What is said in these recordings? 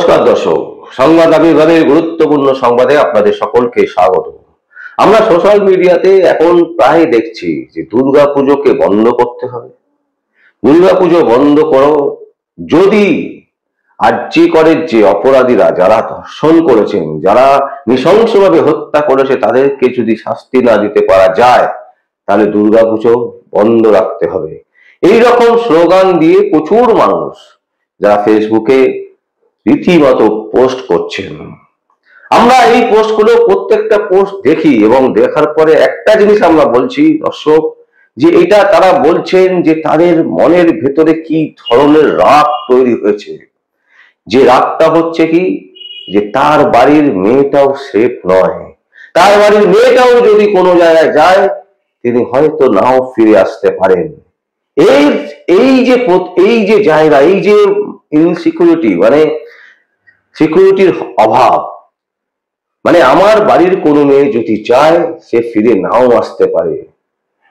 নমস্কার দর্শক, সংবাদ আবির্ভাবের গুরুত্বপূর্ণ সংবাদে আপনাদের সকলকে স্বাগত। আমরা সোশ্যাল মিডিয়াতে এখন প্রায় দেখছি যে দুর্গাপুজোকে বন্ধ করতে হবে। দুর্গাপুজো বন্ধ করো, যদি আরজি করের যে অপরাধীরা যারা ধর্ষণ করেছেন, যারা নৃশংসভাবে হত্যা করেছে, তাদেরকে যদি শাস্তি না দিতে পারা যায় তাহলে দুর্গাপুজো বন্ধ রাখতে হবে। এই রকম স্লোগান দিয়ে প্রচুর মানুষ যারা ফেসবুকে রীতিমতো পোস্ট করছেন। আমরা এই পোস্টগুলো প্রত্যেকটা পোস্ট দেখি এবং দেখার পরে একটা জিনিস আমরা বলছি দর্শক, যে এটা তারা বলছেন যে তাদের মনের ভেতরে কি ধরনের রাগ তৈরি হয়েছে। যে রাগটা হচ্ছে কি, যে তার বাড়ির মেয়েটাও সেফ নয়, তার বাড়ির মেয়েটাও যদি কোনো জায়গায় যায় তিনি হয়তো নাও ফিরে আসতে পারেন। এই এই যে জায়গা, এই যে ইনসিকিউরিটি, মানে সিকিউরিটির অভাব, মানে আমার বাড়ির কোনো মেয়ে যদি চায় সে ফিরে নাও আসতে পারে,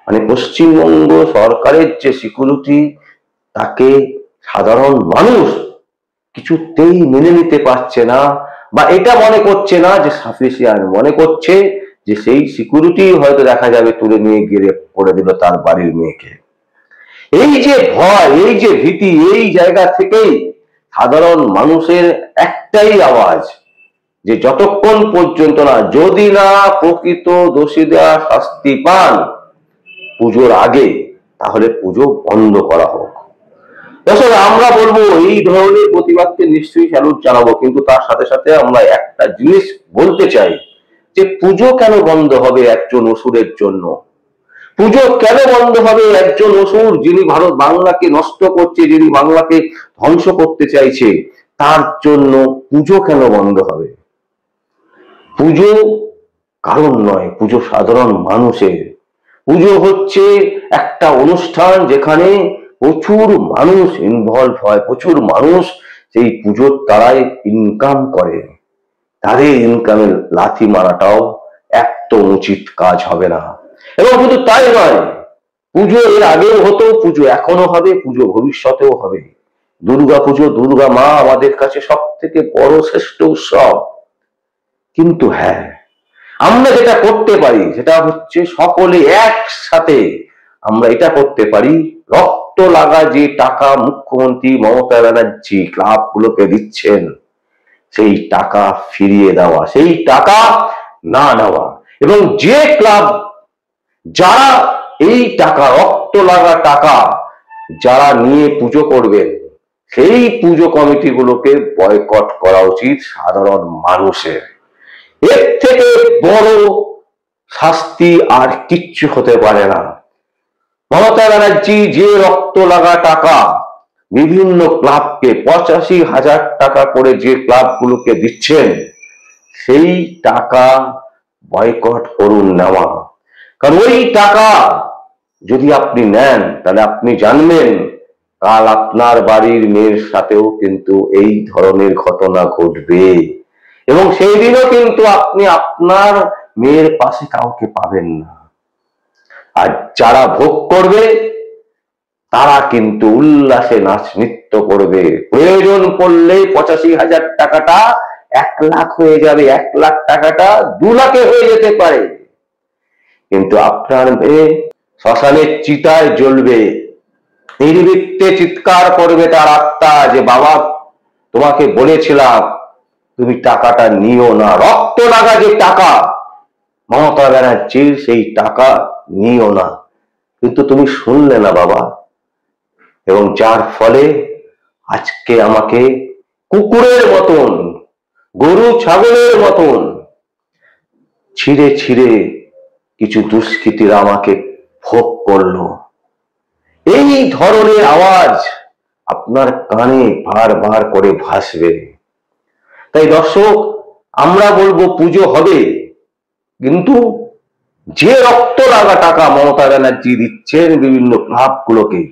মানে পশ্চিমবঙ্গ সরকারের যে সিকিউরিটি, তাকে সাধারণ মানুষ কিছুতেই মেনে নিতে পারছে না, বা এটা মনে করছে না যে সাফিসিয়েন্ট, মনে করছে যে সেই সিকিউরিটি হয়তো দেখা যাবে তুলে নিয়ে গিয়ে করে দিল তার বাড়ির মেয়েকে। এই যে ভয়, এই যে ভীতি, এই জায়গা থেকেই সাধারণ মানুষের একটাই আওয়াজ, যে যতক্ষণ পর্যন্ত না যদি না প্রকৃত দোষীরা শাস্তি পান পুজোর আগে, তাহলে পুজো বন্ধ করা হোক। দর্শক, আমরা বলবো এই ধরনের প্রতিবাদকে নিশ্চয়ই স্যালুট জানাবো, কিন্তু তার সাথে সাথে আমরা একটা জিনিস বলতে চাই, যে পুজো কেন বন্ধ হবে একজন অসুরের জন্য? পুজো কেন বন্ধ হবে একজন অসুর, যিনি ভারত বাংলাকে নষ্ট করছে, যিনি বাংলাকে ধ্বংস করতে চাইছে, তার জন্য পুজো কেন বন্ধ হবে? পুজো কারণ নয়, পুজো সাধারণ মানুষের। পুজো হচ্ছে একটা অনুষ্ঠান যেখানে প্রচুর মানুষ ইনভলভ হয়, প্রচুর মানুষ সেই পুজোর দ্বারাই ইনকাম করে। তাদের ইনকামের লাথি মারাটাও একদম উচিত কাজ হবে না। এবং শুধু তাই নয়, পুজো এর আগেও হতো, পুজো এখনো হবে, পুজো ভবিষ্যতেও হবে। দুর্গা পুজো, দুর্গা মা আমাদের কাছে সব থেকে বড় শ্রেষ্ঠ উৎসব। কিন্তু হ্যাঁ, আমরা যেটা করতে পারি সেটা হচ্ছে সকলে একসাথে আমরা এটা করতে পারি, রক্ত লাগা যে টাকা মুখ্যমন্ত্রী মমতা ব্যানার্জি ক্লাবগুলোকে দিচ্ছেন সেই টাকা ফিরিয়ে দেওয়া, সেই টাকা না নেওয়া। এবং যে ক্লাব যারা এই টাকা, রক্ত লাগা টাকা যারা নিয়ে পুজো করবেন, সেই পুজো কমিটিগুলোকে বয়কট করা উচিত সাধারণ মানুষের। এর থেকে বড় শাস্তি আর কিচ্ছু হতে পারে না। মমতা ব্যানার্জি যে রক্ত লাগা টাকা বিভিন্ন ক্লাবকে 85,000 টাকা করে যে ক্লাবগুলোকে দিচ্ছেন, সেই টাকা বয়কট করুন নেওয়া। কারণ ওই টাকা যদি আপনি নেন তাহলে আপনি জানবেন কাল আপনার বাড়ির মেয়ের সাথেও কিন্তু এই ধরনের ঘটনা ঘটবে, এবং সেই দিনও কিন্তু আপনি আপনার মেয়ের পাশে কাউকে পাবেন না। আর যারা ভোগ করবে তারা কিন্তু উল্লাসে নাচ নৃত্য করবে। প্রয়োজন পড়লে 85,000 টাকাটা 1 লাখ হয়ে যাবে, 1 লাখ টাকাটা 2 লাখে হয়ে যেতে পারে। কিন্তু আপনার মেয়ে শ্মশানের চিতায় জ্বলবে, নির্বৃত্তে চিৎকার করবে তার আত্মা, যে বাবা তোমাকে বলেছিলাম তুমি টাকাটা নিও না। রক্ত লাগা যে টাকা মমতা ব্যানার্জির, সেই টাকা নিও না, কিন্তু তুমি শুনলে না বাবা। এবং যার ফলে আজকে আমাকে কুকুরের মতন, গরু ছাগলের মতন ছিঁড়ে ছিঁড়ে কিছু দুষ্কৃতীরা আমাকে ভোগ করলো। এই ধরনের আওয়াজ আপনার কানে বারবার করে ভাসবে। তাই দর্শক, আমরা বলবো পুজো হবে, কিন্তু যে রক্ত লাগা টাকা মমতা ব্যানার্জি দিচ্ছেন বিভিন্ন ক্লাবগুলোকে,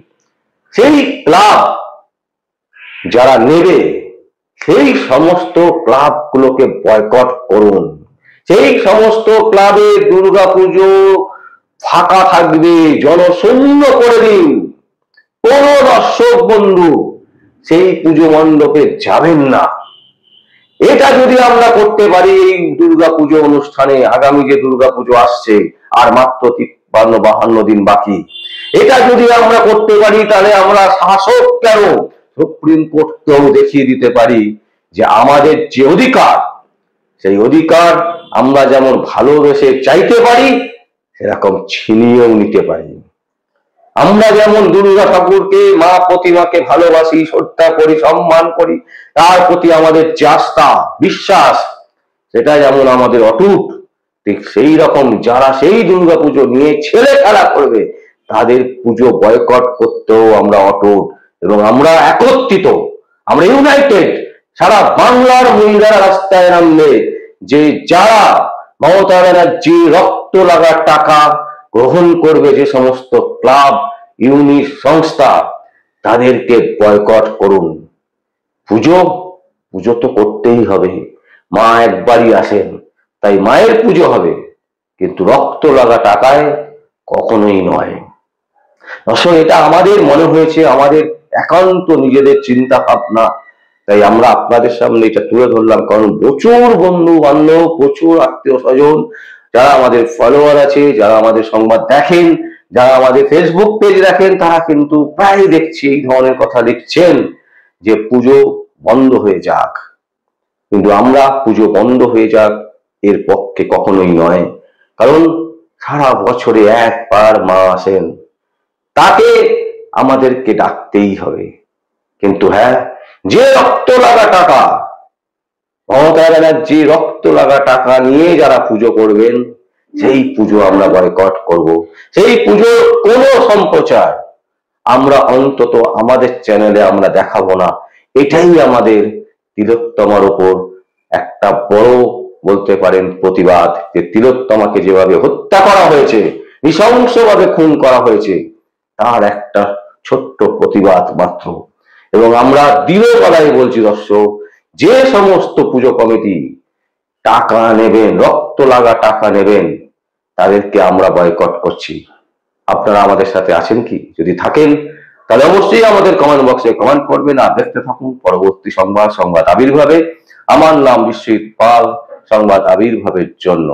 সেই ক্লাব যারা নেবে সেই সমস্ত ক্লাবগুলোকে বয়কট করুন। সেই সমস্ত ক্লাবে দুর্গাপুজো ফাঁকা থাকবে, জনশূন্য করে দিন। কোন দর্শক বন্ধু সেই পুজো মণ্ডপে যাবেন না। এটা যদি আমরা করতে পারি এই দুর্গাপুজো অনুষ্ঠানে, আগামী যে দুর্গাপুজো আসছে আর মাত্র 53-52 দিন বাকি, এটা যদি আমরা করতে পারি তাহলে আমরা শাসক কেন সুপ্রিম কোর্টকেও দেখিয়ে দিতে পারি যে আমাদের যে অধিকার, সেই অধিকার আমরা যেমন ভালোবেসে চাইতে পারি সেরকম ছিনিয়েও নিতে পারি। আমরা যেমন দুর্গা ঠাকুরকে, মা প্রতিমাকে ভালোবাসি, শ্রদ্ধা করি, সম্মান করি, তার প্রতি আমাদের যে আস্থা, বিশ্বাস, সেটা যেমন আমাদের অটুট, ঠিক সেই রকম যারা সেই দুর্গাপুজো নিয়ে ছেলে খেলা করবে তাদের পুজো বয়কট করতেও আমরা অটুট এবং আমরা একত্রিত, আমরা ইউনাইটেড। সারা বাংলার মহিলারা রাস্তায় নামবে যে যারা মমতা ব্যানার্জি রক্ত লাগা টাকা গ্রহণ করবে, যে সমস্ত ক্লাব, ইউনিট, সংস্থা, তাদেরকে বয়কট করুন। পুজো পুজো তো করতেই হবে, মা একবারই আসেন, তাই মায়ের পুজো হবে, কিন্তু রক্ত লাগা টাকায় কখনোই নয়। দর্শক, এটা আমাদের মনে হয়েছে, আমাদের একান্ত নিজেদের চিন্তা ভাবনা, তাই আমরা আপনাদের সামনে এটা তুলে ধরলাম। কারণ প্রচুর বন্ধু বান্ধব, প্রচুর আত্মীয় স্বজন, যারা আমাদের ফলোয়ার আছে, যারা আমাদের সংবাদ দেখেন, যারা আমাদের ফেসবুক পেজ দেখেন, তারা কিন্তু প্রায় দেখছি এই ধরনের কথা লিখছেন যে পুজো বন্ধ হয়ে যাক। কিন্তু আমরা পুজো বন্ধ হয়ে যাক এর পক্ষে কখনোই নয়। কারণ সারা বছরে একবার মা আসেন, তাকে আমাদেরকে ডাকতেই হবে। কিন্তু হ্যাঁ, যে রক্ত লাগা টাকা, মমতা ব্যানার্জি রক্ত লাগা টাকা নিয়ে যারা পুজো করবেন, সেই পুজো আমরা বয়কট করব। সেই পুজোর কোনো সম্প্রচার আমরা অন্তত আমাদের চ্যানেলে আমরা দেখাবো না। এটাই আমাদের তিলোত্তমার উপর একটা বড় বলতে পারেন প্রতিবাদ, যে তিলোত্তমাকে যেভাবে হত্যা করা হয়েছে, নৃশংসভাবে খুন করা হয়েছে, তার একটা ছোট্ট প্রতিবাদ মাত্র। এবং আমরা দৃঢ় গলায় বলছি দর্শক, যে সমস্ত পুজো কমিটি টাকা নেবেন, রক্ত লাগা টাকা নেবেন, তাদেরকে আমরা বয়কট করছি। আপনারা আমাদের সাথে আছেন কি? যদি থাকেন তাহলে অবশ্যই আমাদের কমেন্ট বক্সে কমেন্ট করবেন। আর দেখতে থাকুন পরবর্তী সংবাদ আবির্ভাবে। আমার নাম বিশ্বজিৎ পাল, সংবাদ আবির্ভাবের জন্য।